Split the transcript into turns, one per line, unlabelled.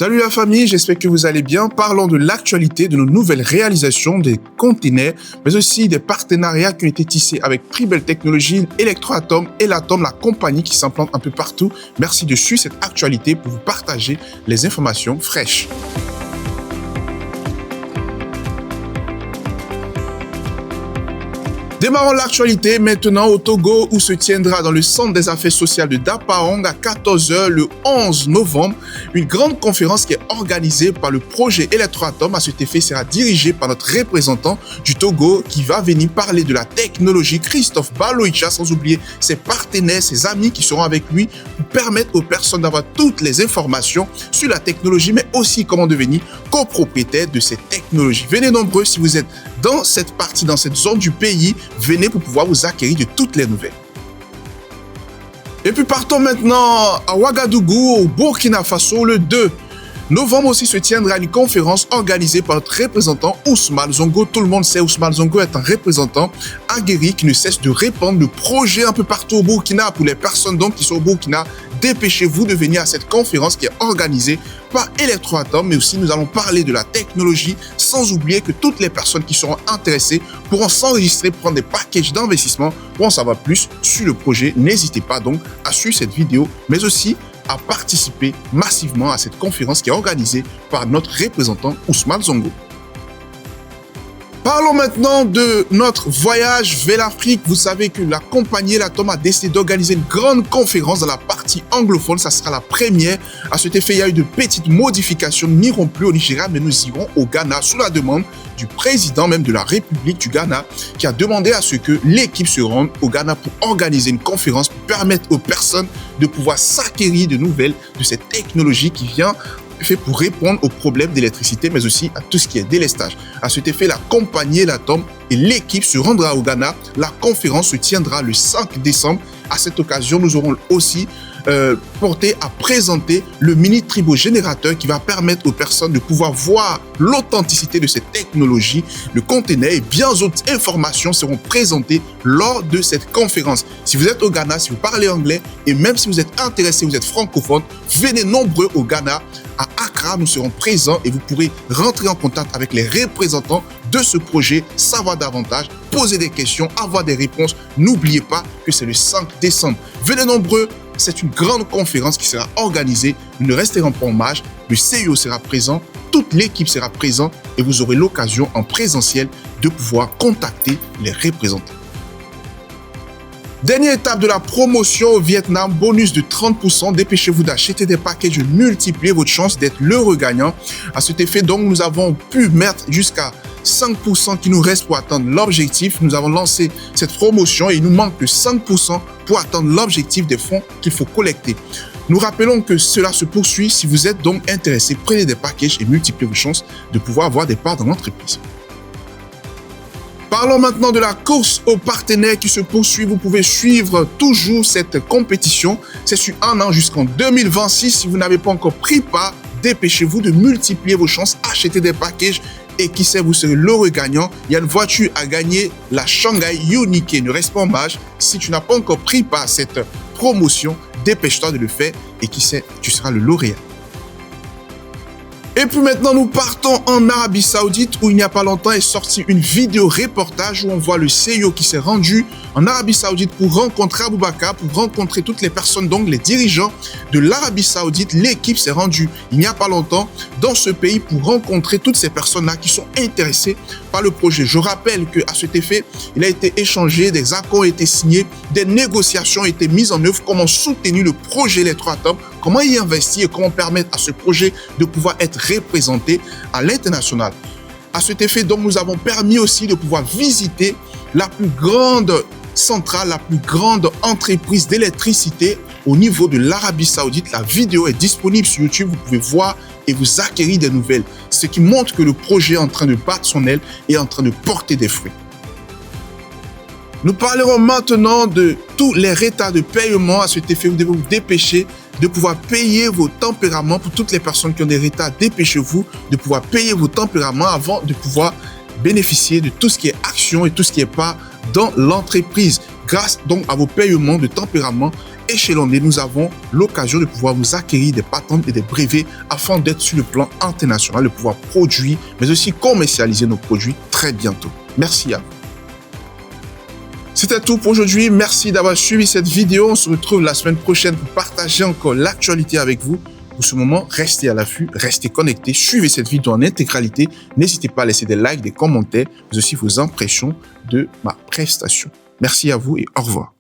Salut la famille, j'espère que vous allez bien. Parlons de l'actualité, de nos nouvelles réalisations, des containers, mais aussi des partenariats qui ont été tissés avec Pribel Technologies, Electroatom et Latom, la compagnie qui s'implante un peu partout. Merci de suivre cette actualité pour vous partager les informations fraîches. Démarrons l'actualité maintenant au Togo où se tiendra dans le centre des affaires sociales de Dapaong à 14 h le 11 novembre une grande conférence qui est organisée par le projet Electroatom. À cet effet sera dirigée par notre représentant du Togo qui va venir parler de la technologie, Christophe Baloicha, sans oublier ses partenaires, ses amis qui seront avec lui pour permettre aux personnes d'avoir toutes les informations sur la technologie mais aussi comment devenir copropriétaire de cette technologie. Venez nombreux si vous êtes dans cette partie, dans cette zone du pays, venez pour pouvoir vous acquérir de toutes les nouvelles. Et puis partons maintenant à Ouagadougou, au Burkina Faso, le 2 novembre aussi se tiendra une conférence organisée par notre représentant Ousmane Zongo. Tout le monde sait Ousmane Zongo est un représentant aguerri qui ne cesse de répandre le projet un peu partout au Burkina. Pour les personnes donc qui sont au Burkina, dépêchez-vous de venir à cette conférence qui est organisée par Electroatom, mais aussi nous allons parler de la technologie, sans oublier que toutes les personnes qui seront intéressées pourront s'enregistrer, prendre des packages d'investissement pour en savoir plus sur le projet. N'hésitez pas donc à suivre cette vidéo, mais aussi à participer massivement à cette conférence qui est organisée par notre représentant Ousmane Zongo. Parlons maintenant de notre voyage vers l'Afrique. Vous savez que la compagnie Latom a décidé d'organiser une grande conférence dans la partie anglophone. Ça sera la première. À cet effet, il y a eu de petites modifications. Nous n'irons plus au Nigeria, mais nous irons au Ghana sous la demande du président même de la République du Ghana qui a demandé à ce que l'équipe se rende au Ghana pour organiser une conférence pour permettre aux personnes de pouvoir s'acquérir de nouvelles de cette technologie qui vient fait pour répondre aux problèmes d'électricité, mais aussi à tout ce qui est délestage. À cet effet, la compagnie Latom et l'équipe se rendra au Ghana. La conférence se tiendra le 5 décembre. À cette occasion, nous aurons aussi porté à présenter le mini tribogénérateur qui va permettre aux personnes de pouvoir voir l'authenticité de cette technologie. Le conteneur et bien d'autres informations seront présentées lors de cette conférence. Si vous êtes au Ghana, si vous parlez anglais et même si vous êtes intéressé, vous êtes francophone, venez nombreux au Ghana. À Accra, nous serons présents et vous pourrez rentrer en contact avec les représentants de ce projet, savoir davantage, poser des questions, avoir des réponses. N'oubliez pas que c'est le 5 décembre. Venez nombreux, c'est une grande conférence qui sera organisée. Nous ne resterons pas en marge. Le CIO sera présent, toute l'équipe sera présente et vous aurez l'occasion en présentiel de pouvoir contacter les représentants. Dernière étape de la promotion au Vietnam, bonus de 30%. Dépêchez-vous d'acheter des packages, de multiplier votre chance d'être l'heureux gagnant. À cet effet, donc, nous avons pu mettre jusqu'à 5% qui nous reste pour atteindre l'objectif. Nous avons lancé cette promotion et il nous manque que 5% pour atteindre l'objectif des fonds qu'il faut collecter. Nous rappelons que cela se poursuit. Si vous êtes donc intéressé, prenez des packages et multipliez vos chances de pouvoir avoir des parts dans l'entreprise. Parlons maintenant de la course aux partenaires qui se poursuit. Vous pouvez suivre toujours cette compétition. C'est sur un an jusqu'en 2026. Si vous n'avez pas encore pris part, dépêchez-vous de multiplier vos chances, achetez des packages et qui sait, vous serez l'heureux gagnant. Il y a une voiture à gagner, la Shanghai Unique. Ne reste pas en marge. Si tu n'as pas encore pris part à cette promotion, dépêche-toi de le faire et qui sait, tu seras le lauréat. Et puis maintenant, nous partons en Arabie Saoudite où il n'y a pas longtemps est sortie une vidéo reportage où on voit le CEO qui s'est rendu en Arabie Saoudite pour rencontrer Aboubakar, pour rencontrer toutes les personnes, donc les dirigeants de l'Arabie Saoudite. L'équipe s'est rendue il n'y a pas longtemps dans ce pays pour rencontrer toutes ces personnes-là qui sont intéressées par le projet. Je rappelle qu'à cet effet, il a été échangé, des accords ont été signés, des négociations ont été mises en œuvre, comment soutenir le projet Electroatom, comment y investir et comment permettre à ce projet de pouvoir être représenté à l'international. À cet effet, donc, nous avons permis aussi de pouvoir visiter la plus grande centrale, la plus grande entreprise d'électricité au niveau de l'Arabie Saoudite. La vidéo est disponible sur YouTube, vous pouvez voir et vous acquérir des nouvelles. Ce qui montre que le projet est en train de battre son aile et est en train de porter des fruits. Nous parlerons maintenant de tous les retards de paiement. À cet effet, vous devez vous dépêcher de pouvoir payer vos tempéraments. Pour toutes les personnes qui ont des retards, dépêchez-vous de pouvoir payer vos tempéraments avant de pouvoir bénéficier de tout ce qui est action et tout ce qui est part dans l'entreprise. Grâce donc à vos paiements de tempéraments échelonnée, nous avons l'occasion de pouvoir nous acquérir des patents et des brevets afin d'être sur le plan international, de pouvoir produire, mais aussi commercialiser nos produits très bientôt. Merci à vous. C'était tout pour aujourd'hui. Merci d'avoir suivi cette vidéo. On se retrouve la semaine prochaine pour partager encore l'actualité avec vous. Pour ce moment, restez à l'affût, restez connectés, suivez cette vidéo en intégralité. N'hésitez pas à laisser des likes, des commentaires, mais aussi vos impressions de ma prestation. Merci à vous et au revoir.